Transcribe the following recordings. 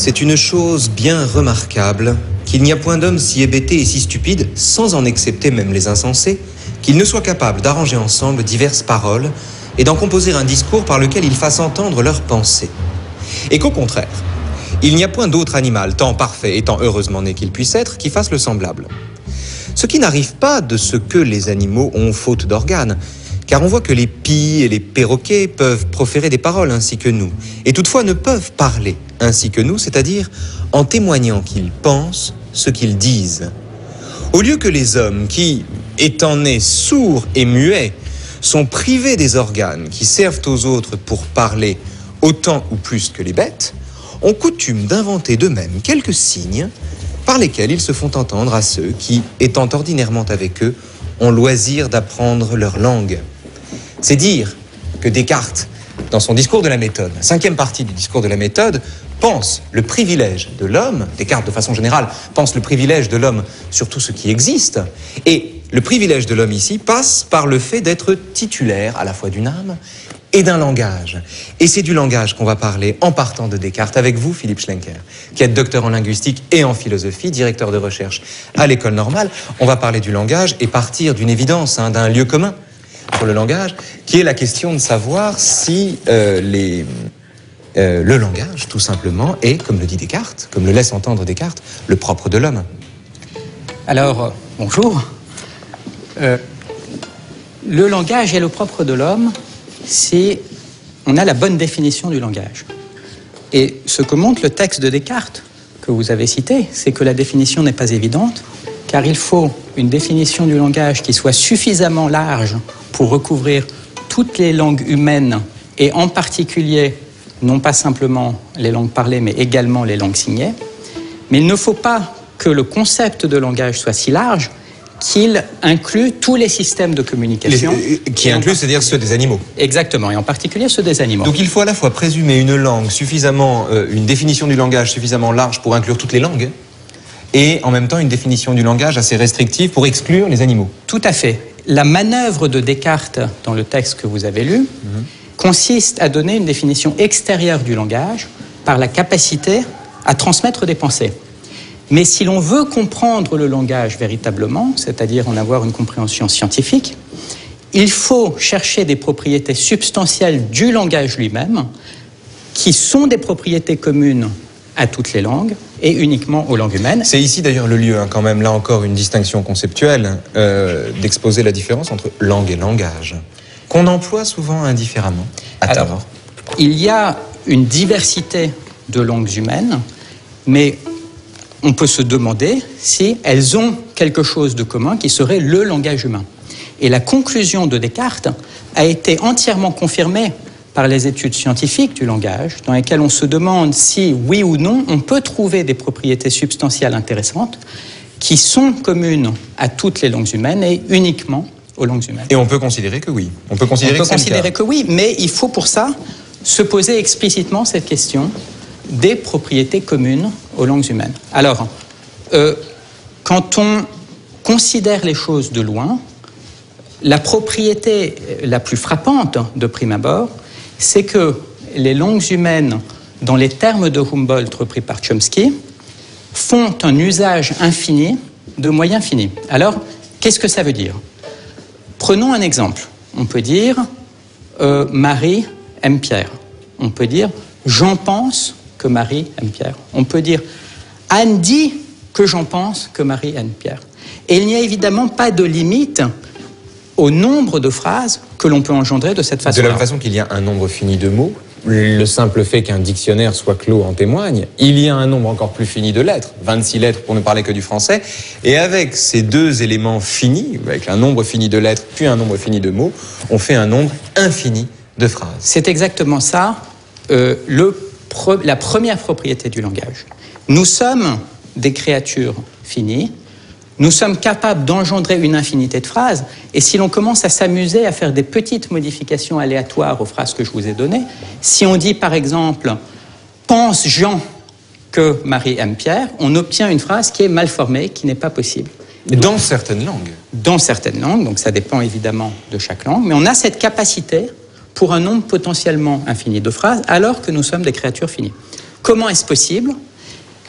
c'est une chose bien remarquable qu'il n'y a point d'homme si hébété et si stupide, sans en excepter même les insensés, qu'il ne soit capable d'arranger ensemble diverses paroles et d'en composer un discours par lequel ils fassent entendre leurs pensées. Et qu'au contraire, il n'y a point d'autre animal, tant parfait et tant heureusement né qu'il puisse être, qui fasse le semblable. Ce qui n'arrive pas de ce que les animaux ont faute d'organes, car on voit que les pies et les perroquets peuvent proférer des paroles ainsi que nous, et toutefois ne peuvent parler ainsi que nous, c'est-à-dire en témoignant qu'ils pensent ce qu'ils disent. Au lieu que les hommes qui, étant nés sourds et muets, sont privés des organes qui servent aux autres pour parler autant ou plus que les bêtes, ont coutume d'inventer d'eux-mêmes quelques signes par lesquels ils se font entendre à ceux qui, étant ordinairement avec eux, ont loisir d'apprendre leur langue. C'est dire que Descartes, dans son discours de la méthode, la 5e partie du discours de la méthode, pense le privilège de l'homme, Descartes de façon générale pense le privilège de l'homme sur tout ce qui existe, et le privilège de l'homme ici passe par le fait d'être titulaire à la fois d'une âme et d'un langage. Et c'est du langage qu'on va parler en partant de Descartes avec vous, Philippe Schlenker, qui êtes docteur en linguistique et en philosophie, directeur de recherche à l'École normale. On va parler du langage et partir d'une évidence, d'un lieu commun sur le langage, qui est la question de savoir si le langage, tout simplement, est, comme le dit Descartes, comme le laisse entendre Descartes, le propre de l'homme. Alors, bonjour. Le langage est le propre de l'homme si on a la bonne définition du langage. Et ce que montre le texte de Descartes, que vous avez cité, c'est que la définition n'est pas évidente, car il faut une définition du langage qui soit suffisamment large pour recouvrir toutes les langues humaines, et en particulier, non pas simplement les langues parlées, mais également les langues signées. Mais il ne faut pas que le concept de langage soit si large qu'il inclut tous les systèmes de communication. Qui inclut, c'est-à-dire ceux des animaux. Exactement, et en particulier ceux des animaux. Donc il faut à la fois présumer une langue suffisamment, une définition du langage suffisamment large pour inclure toutes les langues, et en même temps une définition du langage assez restrictive pour exclure les animaux. Tout à fait. La manœuvre de Descartes, dans le texte que vous avez lu, consiste à donner une définition extérieure du langage par la capacité à transmettre des pensées. Mais si l'on veut comprendre le langage véritablement, c'est-à-dire en avoir une compréhension scientifique, il faut chercher des propriétés substantielles du langage lui-même, qui sont des propriétés communes à toutes les langues et uniquement aux langues humaines. C'est ici d'ailleurs le lieu, quand même, là encore, une distinction conceptuelle, d'exposer la différence entre langue et langage, qu'on emploie souvent indifféremment, à tort. Alors, il y a une diversité de langues humaines, mais on peut se demander si elles ont quelque chose de commun qui serait le langage humain. Et la conclusion de Descartes a été entièrement confirmée par les études scientifiques du langage, dans lesquelles on se demande si, oui ou non, on peut trouver des propriétés substantielles intéressantes qui sont communes à toutes les langues humaines et uniquement aux langues humaines. Et on peut considérer que oui. On peut considérer que oui, mais il faut pour ça se poser explicitement cette question des propriétés communes aux langues humaines. Alors, quand on considère les choses de loin, la propriété la plus frappante de prime abord, c'est que les langues humaines, dans les termes de Humboldt repris par Chomsky, font un usage infini de moyens finis. Alors, qu'est-ce que ça veut dire ? Prenons un exemple. On peut dire Marie aime Pierre. On peut dire j'en pense que Marie aime Pierre. On peut dire Anne dit que j'en pense que Marie aime Pierre. Et il n'y a évidemment pas de limite au nombre de phrases que l'on peut engendrer de cette façon-là. De la même façon qu'il y a un nombre fini de mots, le simple fait qu'un dictionnaire soit clos en témoigne, il y a un nombre encore plus fini de lettres, 26 lettres pour ne parler que du français, et avec ces deux éléments finis, avec un nombre fini de lettres puis un nombre fini de mots, on fait un nombre infini de phrases. C'est exactement ça, la première propriété du langage. Nous sommes des créatures finies, nous sommes capables d'engendrer une infinité de phrases, et si l'on commence à s'amuser à faire des petites modifications aléatoires aux phrases que je vous ai données, si on dit par exemple « pense Jean que Marie aime Pierre », on obtient une phrase qui est mal formée, qui n'est pas possible. Dans certaines langues. Dans certaines langues, donc ça dépend évidemment de chaque langue, mais on a cette capacité pour un nombre potentiellement infini de phrases, alors que nous sommes des créatures finies. Comment est-ce possible ?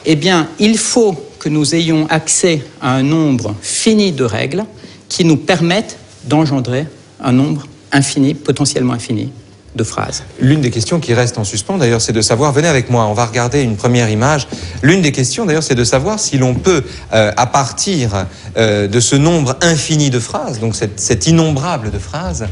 eh bien, il faut que nous ayons accès à un nombre fini de règles qui nous permettent d'engendrer un nombre infini, potentiellement infini, de phrases. L'une des questions qui reste en suspens, d'ailleurs, c'est de savoir, venez avec moi, on va regarder une première image. L'une des questions, d'ailleurs, c'est de savoir si l'on peut, à partir de ce nombre infini de phrases, donc cet innombrable de phrases,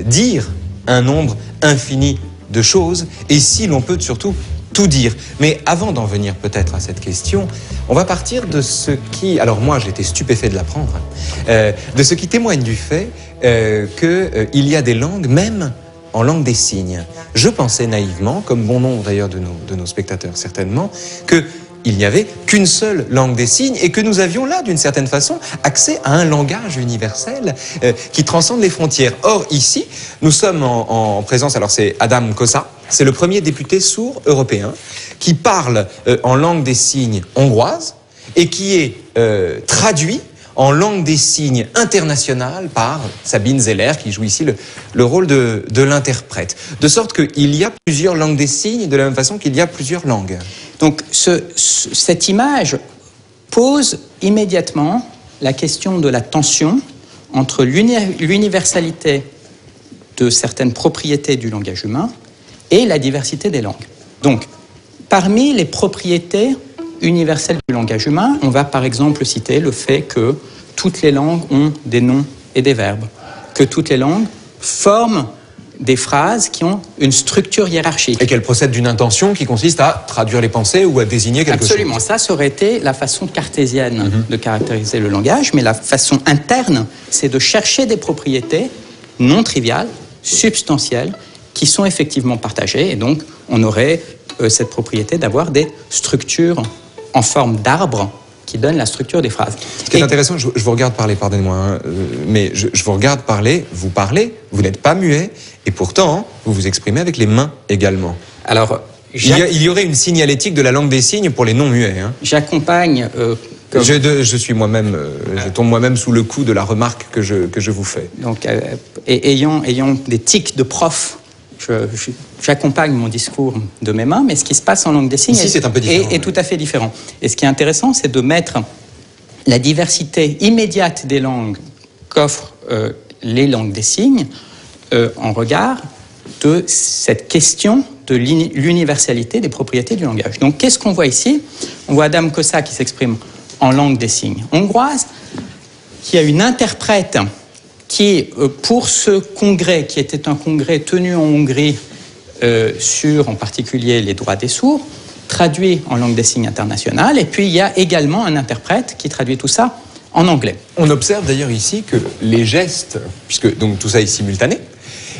dire un nombre infini de choses, et si l'on peut surtout tout dire. Mais avant d'en venir peut-être à cette question, on va partir de ce qui... Alors moi, j'étais stupéfait de l'apprendre, de ce qui témoigne du fait qu'il y a des langues, même en langue des signes. Je pensais naïvement, comme bon nombre d'ailleurs de nos spectateurs certainement, qu'il n'y avait qu'une seule langue des signes et que nous avions là, d'une certaine façon, accès à un langage universel qui transcende les frontières. Or, ici, nous sommes en présence, alors c'est Adam Kosa, c'est le premier député sourd européen qui parle en langue des signes hongroise et qui est traduit en langue des signes internationale par Sabine Zeller, qui joue ici le rôle de l'interprète. De sorte qu'il y a plusieurs langues des signes, de la même façon qu'il y a plusieurs langues. Donc cette image pose immédiatement la question de la tension entre l'universalité de certaines propriétés du langage humain et la diversité des langues. Donc, parmi les propriétés universelles du langage humain, on va par exemple citer le fait que toutes les langues ont des noms et des verbes, que toutes les langues forment des phrases qui ont une structure hiérarchique. Et qu'elles procèdent d'une intention qui consiste à traduire les pensées ou à désigner quelque chose. Absolument, ça aurait été la façon cartésienne de caractériser le langage, mais la façon interne, c'est de chercher des propriétés non triviales, substantielles, qui sont effectivement partagées, et donc on aurait cette propriété d'avoir des structures en forme d'arbre qui donnent la structure des phrases. Ce qui est intéressant, je vous regarde parler, pardonnez-moi, hein, mais je vous regarde parler, vous n'êtes pas muet, et pourtant, vous vous exprimez avec les mains également. Alors, il y aurait une signalétique de la langue des signes pour les non-muets. Hein. J'accompagne... Je suis moi-même, je tombe moi-même sous le coup de la remarque que je vous fais. Donc, ayant des tics de prof, j'accompagne mon discours de mes mains, mais ce qui se passe en langue des signes c'est un peu différent, est tout à fait différent. Et ce qui est intéressant, c'est de mettre la diversité immédiate des langues qu'offrent les langues des signes en regard de cette question de l'universalité des propriétés du langage. Donc, qu'est-ce qu'on voit ici? On voit Adam Kosa qui s'exprime en langue des signes hongroise, qui a une interprète qui, pour ce congrès, qui était un congrès tenu en Hongrie sur, en particulier, les droits des sourds, traduit en langue des signes internationale, et puis il y a également un interprète qui traduit tout ça en anglais. On observe d'ailleurs ici que les gestes, puisque donc tout ça est simultané,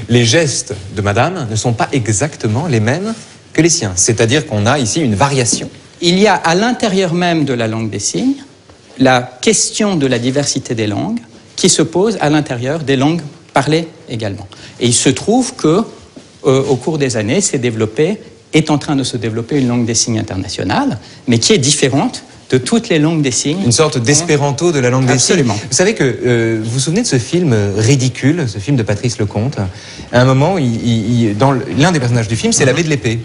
les gestes de madame ne sont pas exactement les mêmes que les siens. C'est-à-dire qu'on a ici une variation. Il y a à l'intérieur même de la langue des signes la question de la diversité des langues qui se pose à l'intérieur des langues parlées également. Et il se trouve que, au cours des années, est en train de se développer une langue des signes internationale, mais qui est différente de toutes les langues des signes. Une sorte d'espéranto de la langue des signes. Absolument. Vous savez que, vous vous souvenez de ce film ridicule, ce film de Patrice Lecomte? À un moment, l'un des personnages du film, c'est l'abbé de l'épée,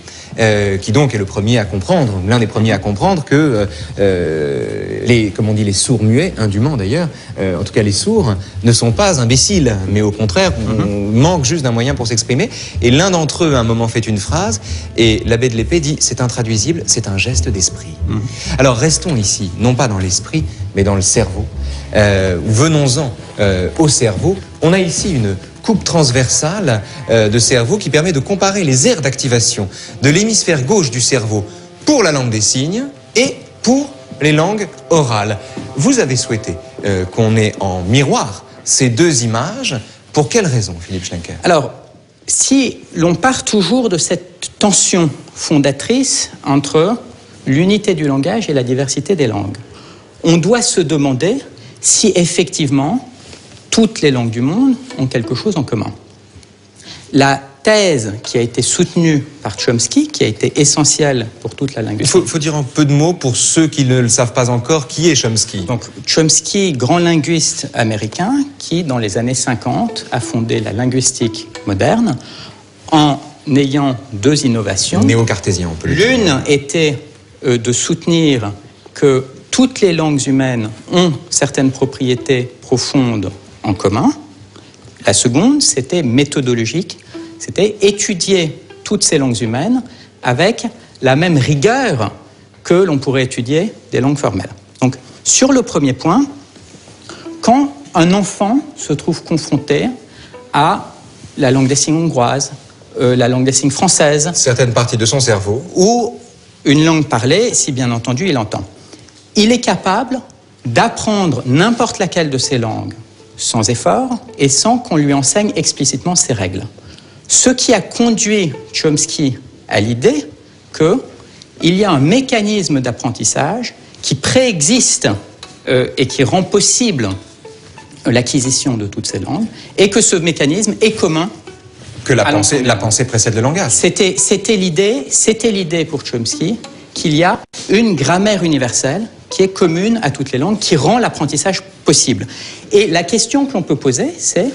qui donc est le premier à comprendre, l'un des premiers à comprendre que les sourds muets, indûment d'ailleurs, en tout cas les sourds, ne sont pas imbéciles, mais au contraire, on manque juste d'un moyen pour s'exprimer. Et l'un d'entre eux, à un moment, fait une phrase, et l'abbé de l'épée dit « c'est intraduisible, c'est un geste d'esprit ». Alors restons ici, non pas dans l'esprit, mais dans le cerveau. Venons-en au cerveau. On a ici une coupe transversale de cerveau qui permet de comparer les aires d'activation de l'hémisphère gauche du cerveau pour la langue des signes et pour les langues orales. Vous avez souhaité qu'on ait en miroir ces deux images. Pour quelle raison, Philippe Schlenker? Alors, si l'on part toujours de cette tension fondatrice entre l'unité du langage et la diversité des langues, on doit se demander si effectivement toutes les langues du monde ont quelque chose en commun. La thèse qui a été soutenue par Chomsky, qui a été essentielle pour toute la linguistique. Il faut dire un peu de mots pour ceux qui ne le savent pas encore. Qui est Chomsky? Donc, Chomsky, grand linguiste américain, qui, dans les années 50, a fondé la linguistique moderne en ayant deux innovations. Néo-cartésien, on peut le dire. L'une était de soutenir que toutes les langues humaines ont certaines propriétés profondes en commun. La seconde, c'était méthodologique, c'était étudier toutes ces langues humaines avec la même rigueur que l'on pourrait étudier des langues formelles. Donc, sur le premier point, quand un enfant se trouve confronté à la langue des signes hongroise, la langue des signes française, certaines parties de son cerveau, ou une langue parlée, si bien entendu il entend, il est capable d'apprendre n'importe laquelle de ces langues sans effort et sans qu'on lui enseigne explicitement ses règles. Ce qui a conduit Chomsky à l'idée qu'il y a un mécanisme d'apprentissage qui préexiste et qui rend possible l'acquisition de toutes ces langues, et que ce mécanisme est commun. Que la pensée précède le langage. C'était l'idée pour Chomsky qu'il y a une grammaire universelle qui est commune à toutes les langues, qui rend l'apprentissage possible. Et la question que l'on peut poser, c'est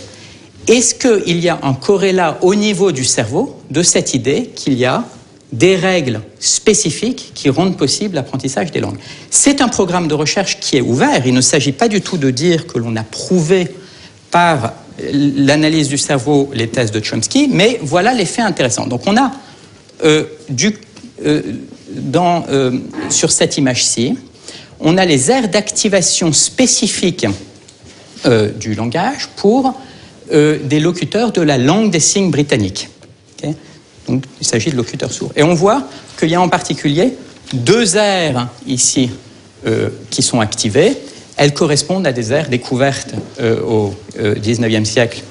est-ce qu'il y a un corrélat au niveau du cerveau de cette idée qu'il y a des règles spécifiques qui rendent possible l'apprentissage des langues? C'est un programme de recherche qui est ouvert. Il ne s'agit pas du tout de dire que l'on a prouvé par l'analyse du cerveau les thèses de Chomsky, mais voilà les faits intéressants. Donc on a sur cette image-ci, on a les aires d'activation spécifiques du langage pour des locuteurs de la langue des signes britannique. Okay? Donc, il s'agit de locuteurs sourds. Et on voit qu'il y a en particulier deux aires ici qui sont activées. Elles correspondent à des aires découvertes au XIXe siècle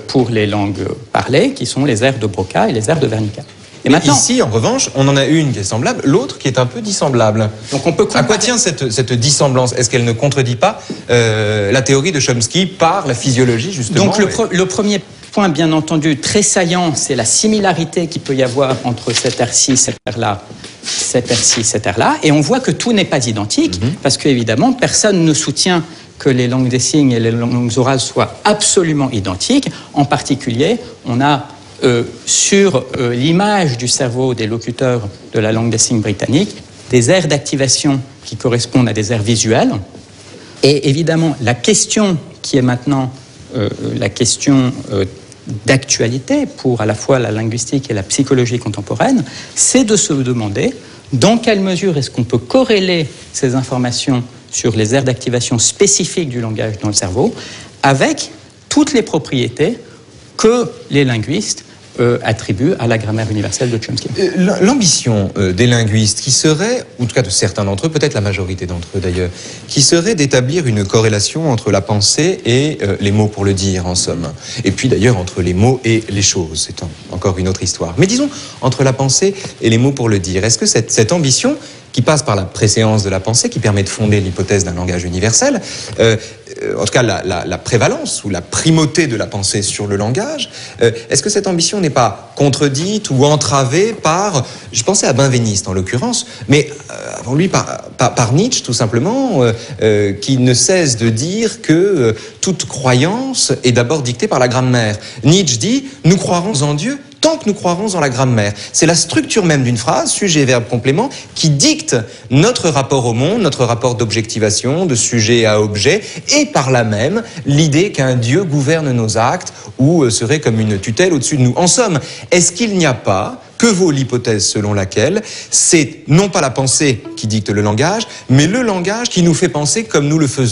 pour les langues parlées, qui sont les aires de Broca et les aires de Wernicke. Et maintenant, ici, en revanche, on en a une qui est semblable, l'autre qui est un peu dissemblable. Donc on peut comparer. À quoi tient cette dissemblance? Est-ce qu'elle ne contredit pas la théorie de Chomsky par la physiologie, justement? Donc le premier point, bien entendu, très saillant, c'est la similarité qu'il peut y avoir entre cette aire-ci, cette aire-là, cette aire-ci, cette aire-là. Et on voit que tout n'est pas identique, parce qu'évidemment, personne ne soutient que les langues des signes et les langues orales soient absolument identiques. En particulier, on a sur l'image du cerveau des locuteurs de la langue des signes britannique des aires d'activation qui correspondent à des aires visuelles. Et évidemment, la question qui est maintenant la question d'actualité pour à la fois la linguistique et la psychologie contemporaine, c'est de se demander dans quelle mesure est-ce qu'on peut corréler ces informations sur les aires d'activation spécifiques du langage dans le cerveau avec toutes les propriétés que les linguistes attribuent à la grammaire universelle de Chomsky. L'ambition des linguistes qui serait, ou en tout cas de certains d'entre eux, peut-être la majorité d'entre eux d'ailleurs, qui serait d'établir une corrélation entre la pensée et les mots pour le dire, en somme. Et puis d'ailleurs entre les mots et les choses, c'est encore une autre histoire. Mais disons, entre la pensée et les mots pour le dire, est-ce que cette ambition qui passe par la préséance de la pensée, qui permet de fonder l'hypothèse d'un langage universel, en tout cas la prévalence ou la primauté de la pensée sur le langage, est-ce que cette ambition n'est pas contredite ou entravée par, je pensais à Benveniste en l'occurrence, mais avant lui par Nietzsche tout simplement, qui ne cesse de dire que toute croyance est d'abord dictée par la grammaire. Nietzsche dit « nous croirons en Dieu » tant que nous croirons en la grammaire. C'est la structure même d'une phrase, sujet, verbe, complément, qui dicte notre rapport au monde, notre rapport d'objectivation, de sujet à objet, et par là même, l'idée qu'un Dieu gouverne nos actes ou serait comme une tutelle au-dessus de nous. En somme, est-ce qu'il n'y a pas, que vaut l'hypothèse selon laquelle c'est non pas la pensée qui dicte le langage, mais le langage qui nous fait penser comme nous le faisons?